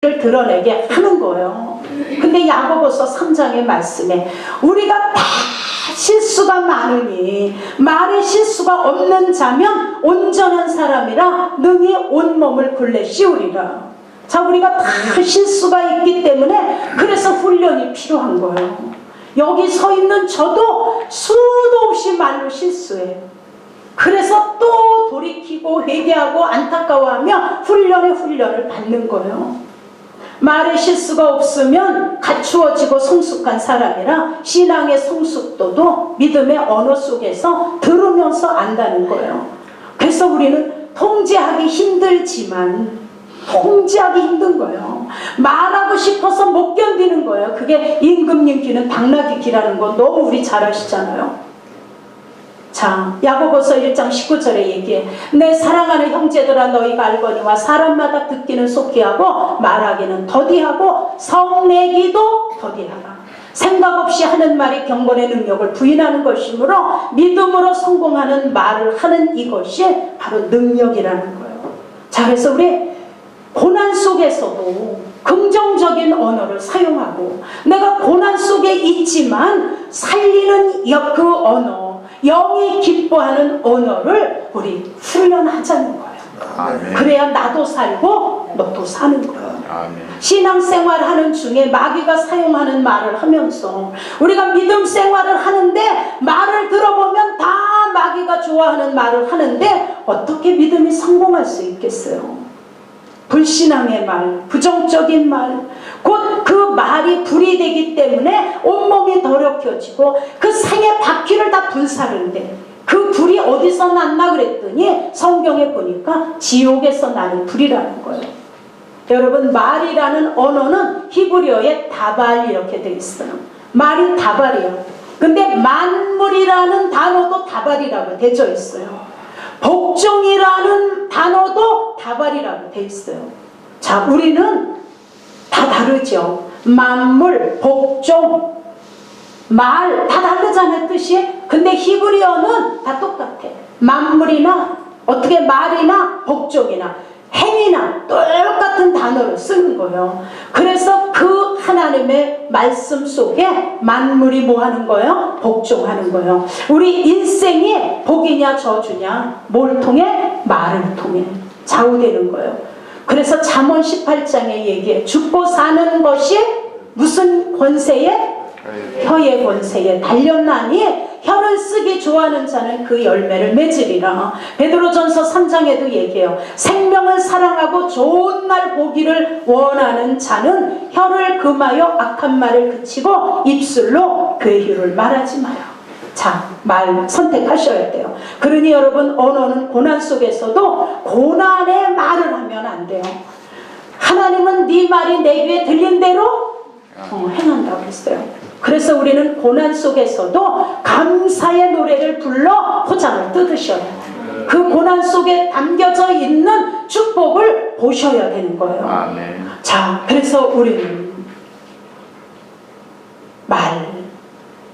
를 드러내게 하는 거예요. 근데 야고보서 3장의 말씀에 우리가 다 실수가 많으니 말에 실수가 없는 자면 온전한 사람이라 능히 온몸을 굴레 씌우리라. 자, 우리가 다 실수가 있기 때문에 그래서 훈련이 필요한 거예요. 여기 서 있는 저도 수도 없이 말로 실수해요. 그래서 또 돌이키고 회개하고 안타까워하며 훈련을 받는 거예요. 말에 실수가 없으면 갖추어지고 성숙한 사람이라 신앙의 성숙도도 믿음의 언어 속에서 들으면서 안다는 거예요. 그래서 우리는 통제하기 힘들지만 통제하기 힘든 거예요. 말하고 싶어서 못 견디는 거예요. 그게 임금님 귀는 당나귀 귀라는 거 너무 우리 잘 아시잖아요. 자, 야고보서 1장 19절에 얘기해. 내 사랑하는 형제들아 너희가 알거니와 사람마다 듣기는 속히 하고 말하기는 더디하고 성내기도 더디하라. 생각 없이 하는 말이 경건의 능력을 부인하는 것이므로 믿음으로 성공하는 말을 하는 이것이 바로 능력이라는 거예요. 자, 그래서 우리 고난 속에서도 긍정적인 언어를 사용하고 내가 고난 속에 있지만 살리는 그 언어, 영이 기뻐하는 언어를 우리 훈련하자는 거예요. 아멘. 그래야 나도 살고 너도 사는 거예요. 아멘. 신앙생활하는 중에 마귀가 사용하는 말을 하면서 우리가 믿음 생활을 하는데 말을 들어보면 다 마귀가 좋아하는 말을 하는데 어떻게 믿음이 성공할 수 있겠어요? 불신앙의 말, 부정적인 말, 곧 그 말이 불이 되기 때문에 온몸이 더럽혀지고 그 생의 바퀴를 다 불사르는데 그 불이 어디서 났나 그랬더니 성경에 보니까 지옥에서 나는 불이라는 거예요. 여러분, 말이라는 언어는 히브리어에 다발 이렇게 되어 있어요. 말이 다발이에요. 근데 만물이라는 단어도 다발이라고 되어 있어요. 복종이라는 단어도 다발이라고 되어 있어요. 자, 우리는 다 다르죠. 만물, 복종, 말 다 다르잖아요, 뜻이. 근데 히브리어는 다 똑같아. 만물이나 어떻게 말이나 복종이나 행위나 똑같은 단어를 쓰는 거예요. 그래서 그 하나님의 말씀 속에 만물이 뭐 하는 거예요? 복종하는 거예요. 우리 인생이 복이냐 저주냐 뭘 통해? 말을 통해 좌우되는 거예요. 그래서 잠언 18장에 얘기해. 죽고 사는 것이 무슨 권세에? 혀의 권세에 달렸나니 혀를 쓰기 좋아하는 자는 그 열매를 맺으리라. 베드로전서 3장에도 얘기해요. 생명을 사랑하고 좋은 날 보기를 원하는 자는 혀를 금하여 악한 말을 그치고 입술로 괴휴를 말하지 마라. 자, 말 선택하셔야 돼요. 그러니 여러분, 언어는 고난 속에서도 고난의 말을 하면 안 돼요. 하나님은 네 말이 내 귀에 들린 대로 행한다고 했어요. 그래서 우리는 고난 속에서도 감사의 노래를 불러 포장을 뜯으셔야 돼요. 그 고난 속에 담겨져 있는 축복을 보셔야 되는 거예요. 아멘. 자, 그래서 우리는 말,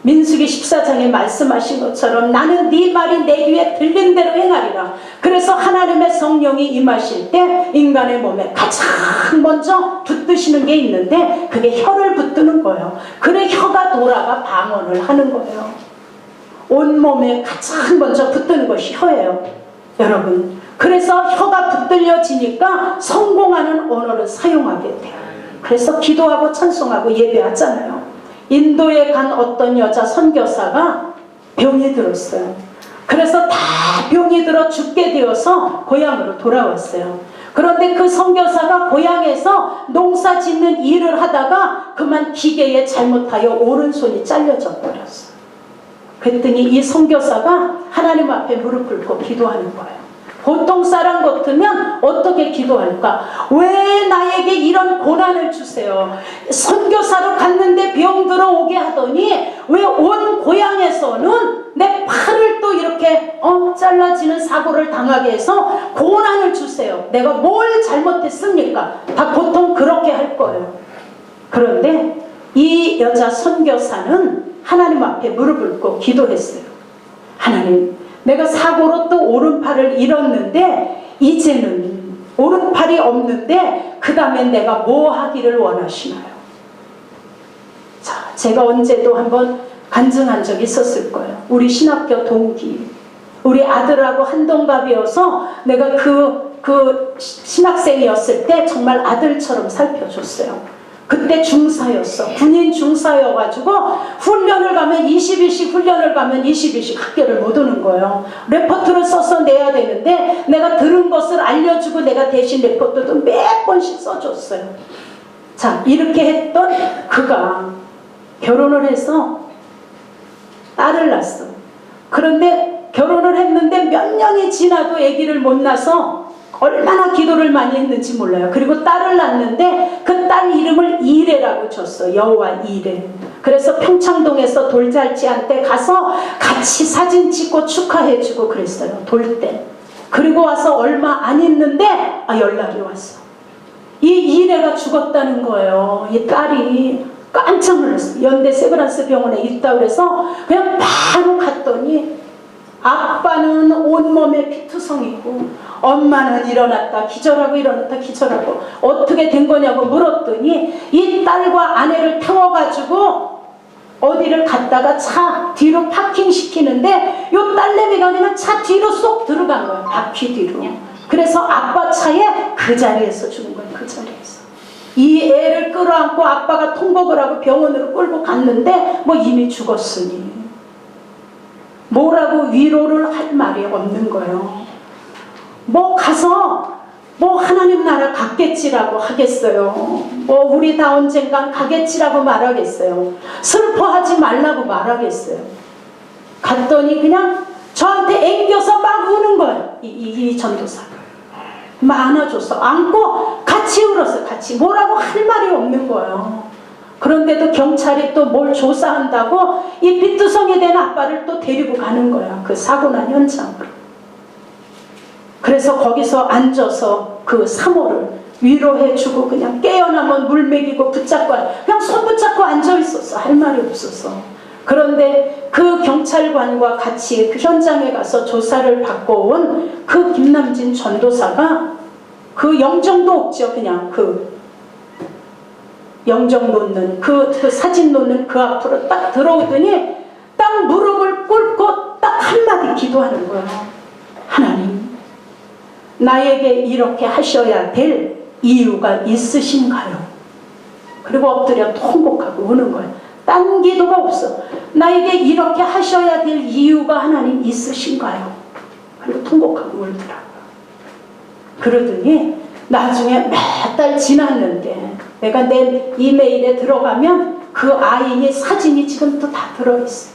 민수기 14장에 말씀하신 것처럼 나는 네 말이 내 귀에 들린 대로 행하리라. 그래서 하나님의 성령이 임하실 때 인간의 몸에 가장 먼저 붙드시는 게 있는데 그게 혀를 붙드는 거예요. 그래 혀가 돌아가 방언을 하는 거예요. 온몸에 가장 먼저 붙드는 것이 혀예요. 여러분, 그래서 혀가 붙들려지니까 성공하는 언어를 사용하게 돼요. 그래서 기도하고 찬송하고 예배하잖아요. 인도에 간 어떤 여자 선교사가 병이 들었어요. 그래서 다 병이 들어 죽게 되어서 고향으로 돌아왔어요. 그런데 그 선교사가 고향에서 농사 짓는 일을 하다가 그만 기계에 잘못하여 오른손이 잘려져 버렸어요. 그랬더니 이 선교사가 하나님 앞에 무릎 꿇고 기도하는 거예요. 보통 사람 같으면 어떻게 기도할까? 왜 나에게 이런 고난을 주세요? 선교사로 갔는데 병 들어오게 하더니 왜 온 고향에서는 내 팔을 또 이렇게 잘라지는 사고를 당하게 해서 고난을 주세요? 내가 뭘 잘못했습니까? 다 보통 그렇게 할 거예요. 그런데 이 여자 선교사는 하나님 앞에 무릎을 꿇고 기도했어요. 하나님, 내가 사고로 또 오른팔을 잃었는데 이제는 오른팔이 없는데 그 다음에 내가 뭐 하기를 원하시나요? 자, 제가 언제도 한번 간증한 적이 있었을 거예요. 우리 신학교 동기, 우리 아들하고 한동갑이어서 내가 그 신학생이었을 때 정말 아들처럼 살펴줬어요. 그때 중사였어. 군인 중사여가지고 훈련을 가면 20일씩 훈련을 가면 20일씩 학교를 못 오는 거예요. 레포트를 써서 내야 되는데 내가 들은 것을 알려주고 내가 대신 레포트도 몇 번씩 써줬어요. 자, 이렇게 했던 그가 결혼을 해서 딸을 낳았어. 그런데 결혼을 했는데 몇 년이 지나도 아기를 못 낳아서 얼마나 기도를 많이 했는지 몰라요. 그리고 딸을 낳았는데 그 딸 이름을 이레라고 줬어. 여호와 이레. 그래서 평창동에서 돌잔치한테 가서 같이 사진 찍고 축하해주고 그랬어요. 돌 때. 그리고 와서 얼마 안 있는데 연락이 왔어. 이 이레가 죽었다는 거예요. 이 딸이 깜짝 놀랐어. 연대 세브란스 병원에 있다고 그래서 그냥 바로 갔더니 아빠는 온몸에 피투성이고 엄마는 일어났다 기절하고 일어났다 기절하고 어떻게 된 거냐고 물었더니 이 딸과 아내를 태워가지고 어디를 갔다가 차 뒤로 파킹시키는데 요 딸내미가 그냥 차 뒤로 쏙 들어간 거야. 바퀴 뒤로. 그래서 아빠 차에 그 자리에서 죽은 거야. 그 자리에서. 이 애를 끌어안고 아빠가 통곡을 하고 병원으로 끌고 갔는데 뭐 이미 죽었으니 뭐라고 위로를 할 말이 없는 거예요. 뭐 가서 뭐 하나님 나라 갔겠지라고 하겠어요. 뭐 우리 다 언젠간 가겠지라고 말하겠어요. 슬퍼하지 말라고 말하겠어요. 갔더니 그냥 저한테 앵겨서 막 우는 거예요. 이 전도사가 막 안아줬어. 안고 같이 울었어. 같이 뭐라고 할 말이 없는 거예요. 그런데도 경찰이 또 뭘 조사한다고 이 피투성이 된 아빠를 또 데리고 가는 거야. 그 사고 난 현장으로. 그래서 거기서 앉아서 그 사모를 위로해주고 그냥 깨어나면 물 먹이고 붙잡고 그냥 손 붙잡고 앉아있었어. 할 말이 없어서. 그런데 그 경찰관과 같이 그 현장에 가서 조사를 받고 온 그 김남진 전도사가 그 영정도 없죠. 그냥 그 영정 놓는 그 사진 놓는 그 앞으로 딱 들어오더니 딱 무릎을 꿇고 딱 한마디 기도하는 거예요. 하나님, 나에게 이렇게 하셔야 될 이유가 있으신가요? 그리고 엎드려 통곡하고 우는 거예요. 딴 기도가 없어. 나에게 이렇게 하셔야 될 이유가 하나님 있으신가요? 그리고 통곡하고 울더라고요. 그러더니 나중에 몇 달 지났는데 내가 내 이메일에 들어가면 그 아이의 사진이 지금도 다 들어있어.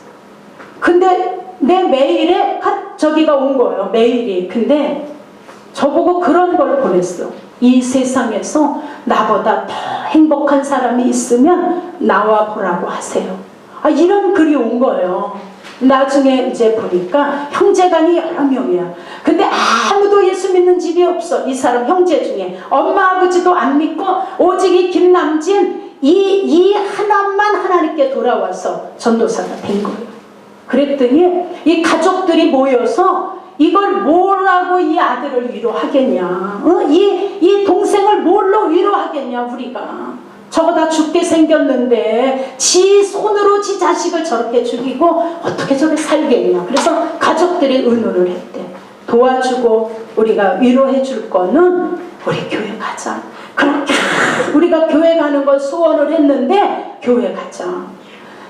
근데 내 메일에 저기가 온 거예요. 메일이. 근데 저보고 그런 걸 보냈어. 이 세상에서 나보다 더 행복한 사람이 있으면 나와 보라고 하세요. 이런 글이 온 거예요. 나중에 이제 보니까 형제간이 여러 명이야. 근데 아무도 예수 믿는 집이 없어. 이 사람 형제 중에 엄마 아버지도 안 믿고 오직 이 김남진 이 하나만 하나님께 돌아와서 전도사가 된 거예요. 그랬더니 이 가족들이 모여서 이걸 뭐라고 이 아들을 위로하겠냐, 이 동생을 뭘로 위로하겠냐. 우리가 저거 다 죽게 생겼는데 지 손으로 지 자식을 저렇게 죽이고 어떻게 저렇게 살겠냐. 그래서 가족들이 의논을 했대. 도와주고 우리가 위로해 줄 거는 우리 교회 가자. 그렇게 우리가 교회 가는 걸 소원을 했는데 교회 가자.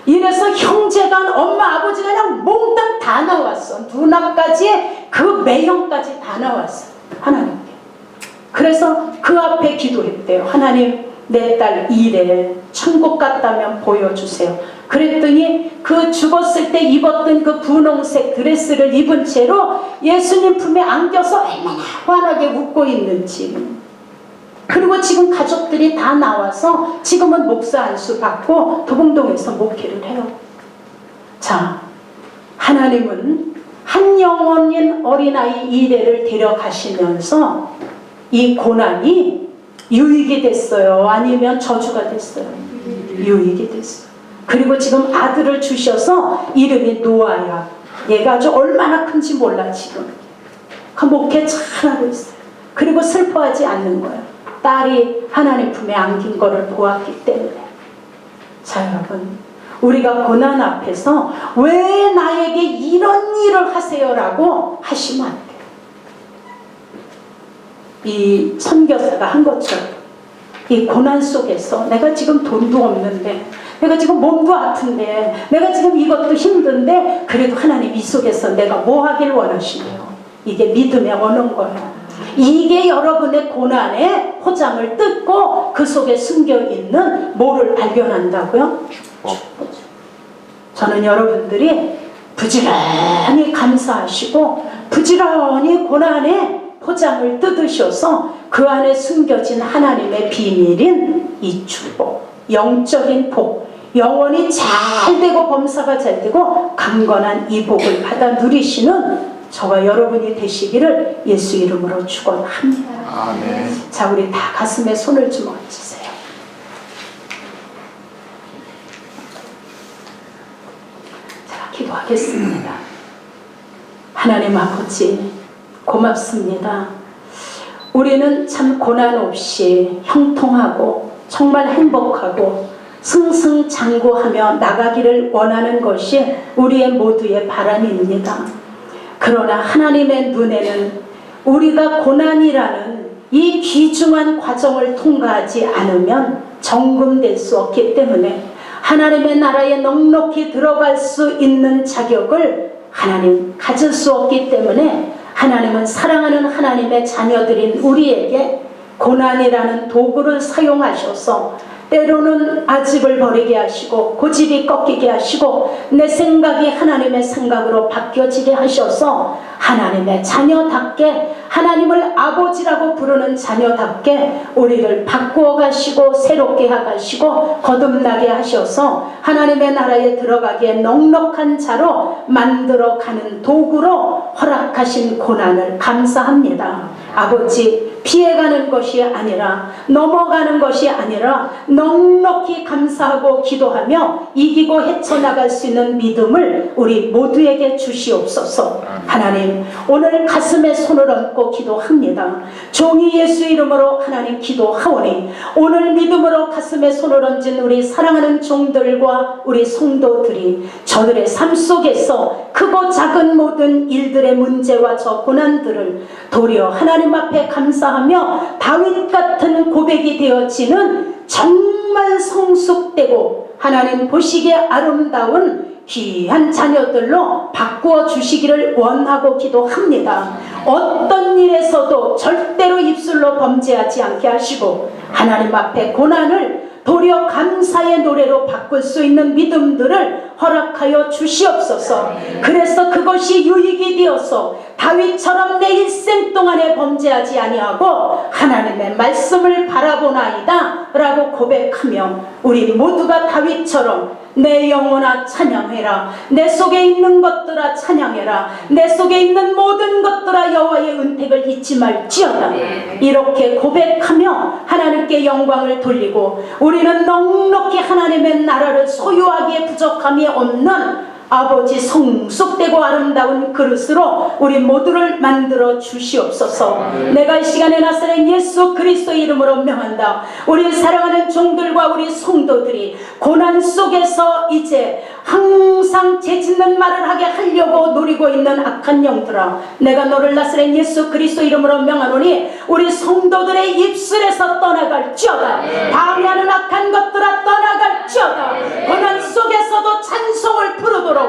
이래서 형제간 엄마 아버지가 그냥 몽땅 다 나왔어. 누나까지 그 매형까지 다 나왔어. 하나님께. 그래서 그 앞에 기도했대요. 하나님, 내 딸 이래 천국 같다면 보여주세요. 그랬더니 그 죽었을 때 입었던 그 분홍색 드레스를 입은 채로 예수님 품에 안겨서 얼마나 환하게 웃고 있는지. 그리고 지금 가족들이 다 나와서 지금은 목사 안수 받고 도봉동에서 목회를 해요. 자, 하나님은 한 영혼인 어린아이 이레를 데려가시면서 이 고난이 유익이 됐어요? 아니면 저주가 됐어요? 유익이 됐어요. 그리고 지금 아들을 주셔서 이름이 노아야. 얘가 아주 얼마나 큰지 몰라 지금. 그 목회 잘하고 있어요. 그리고 슬퍼하지 않는 거예요. 딸이 하나님 품에 안긴 거를 보았기 때문에. 자, 여러분, 우리가 고난 앞에서 왜 나에게 이런 일을 하세요라고 하시면 안 돼요. 이 선교사가 한 것처럼 이 고난 속에서 내가 지금 돈도 없는데, 내가 지금 몸도 아픈데, 내가 지금 이것도 힘든데, 그래도 하나님 이 속에서 내가 뭐 하길 원하시네요. 이게 믿음의 언어인 거예요. 이게 여러분의 고난의 포장을 뜯고 그 속에 숨겨있는 뭐를 발견한다고요? 축복이죠. 저는 여러분들이 부지런히 감사하시고 부지런히 고난의 포장을 뜯으셔서 그 안에 숨겨진 하나님의 비밀인 이 축복, 영적인 복, 영원히 잘 되고 범사가 잘 되고 강건한 이 복을 받아 누리시는 저와 여러분이 되시기를 예수 이름으로 축원합니다. 아멘. 자, 우리 다 가슴에 손을 좀 얹으세요. 자, 기도하겠습니다. 하나님 아버지, 고맙습니다. 우리는 참 고난 없이 형통하고 정말 행복하고 승승장구하며 나가기를 원하는 것이 우리의 모두의 바람입니다. 그러나 하나님의 눈에는 우리가 고난이라는 이 귀중한 과정을 통과하지 않으면 정금될 수 없기 때문에 하나님의 나라에 넉넉히 들어갈 수 있는 자격을 하나님 가질 수 없기 때문에 하나님은 사랑하는 하나님의 자녀들인 우리에게 고난이라는 도구를 사용하셔서 때로는 아집을 버리게 하시고 고집이 꺾이게 하시고 내 생각이 하나님의 생각으로 바뀌어지게 하셔서 하나님의 자녀답게, 하나님을 아버지라고 부르는 자녀답게 우리를 바꾸어 가시고 새롭게 하시고 거듭나게 하셔서 하나님의 나라에 들어가기에 넉넉한 자로 만들어가는 도구로 허락하신 고난을 감사합니다. 아버지, 피해가는 것이 아니라 넘어가는 것이 아니라 넉넉히 감사하고 기도하며 이기고 헤쳐나갈 수 있는 믿음을 우리 모두에게 주시옵소서. 하나님, 오늘 가슴에 손을 얹고 기도합니다. 종이 예수 이름으로 하나님 기도하오니 오늘 믿음으로 가슴에 손을 얹은 우리 사랑하는 종들과 우리 성도들이 저들의 삶 속에서 크고 작은 모든 일들의 문제와 저 고난들을 도리어 하나님 앞에 감사하며 다윗 같은 고백이 되어지는 정말 성숙되고 하나님 보시기에 아름다운 귀한 자녀들로 바꾸어 주시기를 원하고 기도합니다. 어떤 일에서도 절대로 입술로 범죄하지 않게 하시고 하나님 앞에 고난을 도리어 감사의 노래로 바꿀 수 있는 믿음들을 허락하여 주시옵소서. 그래서 그것이 유익이 되어서 다윗처럼 내 일생 동안에 범죄하지 아니하고 하나님의 말씀을 바라보나이다 라고 고백하며 우리 모두가 다윗처럼 내 영혼아 찬양해라, 내 속에 있는 것들아 찬양해라, 내 속에 있는 모든 것들아 여호와의 은택을 잊지 말지어다. 이렇게 고백하며 하나님께 영광을 돌리고 우리는 넉넉히 하나님의 나라를 소유하기에 부족함이 없는 아버지 성숙되고 아름다운 그릇으로 우리 모두를 만들어 주시옵소서. 내가 이 시간에 나사렛 예수 그리스도 이름으로 명한다. 우리 사랑하는 종들과 우리 성도들이 고난 속에서 이제 항상 죄짓는 말을 하게 하려고 노리고 있는 악한 영들아, 내가 너를 나사렛 예수 그리스도 이름으로 명하노니 우리 성도들의 입술에서 떠나갈지어다. 방해하는 악한 것들아 떠나갈지어다. 고난 속에서도 찬송을 부르도록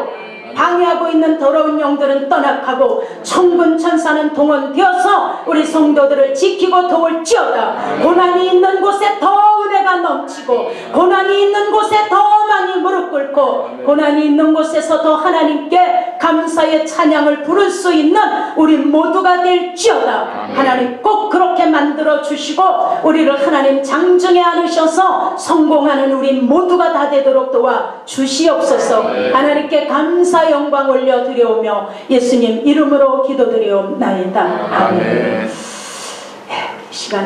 방해하고 있는 더러운 영들은 떠나가고 천군 천사는 동원되어서 우리 성도들을 지키고 도울지어다. 고난이 있는 곳에 더 은혜가 넘치고 고난이 있는 곳에 더 많이 무릎 꿇고 고난이 있는 곳에서 더 하나님께 감사의 찬양을 부를 수 있는 우리 모두가 될지어다. 하나님 꼭 그렇게 만들어 주시고 우리를 하나님 장정에 안으셔서 성공하는 우리 모두가 다 되도록 도와 주시옵소서. 하나님께 감사 영광 올려드려오며 예수님 이름으로 기도드리옵나이다. 아멘. 시간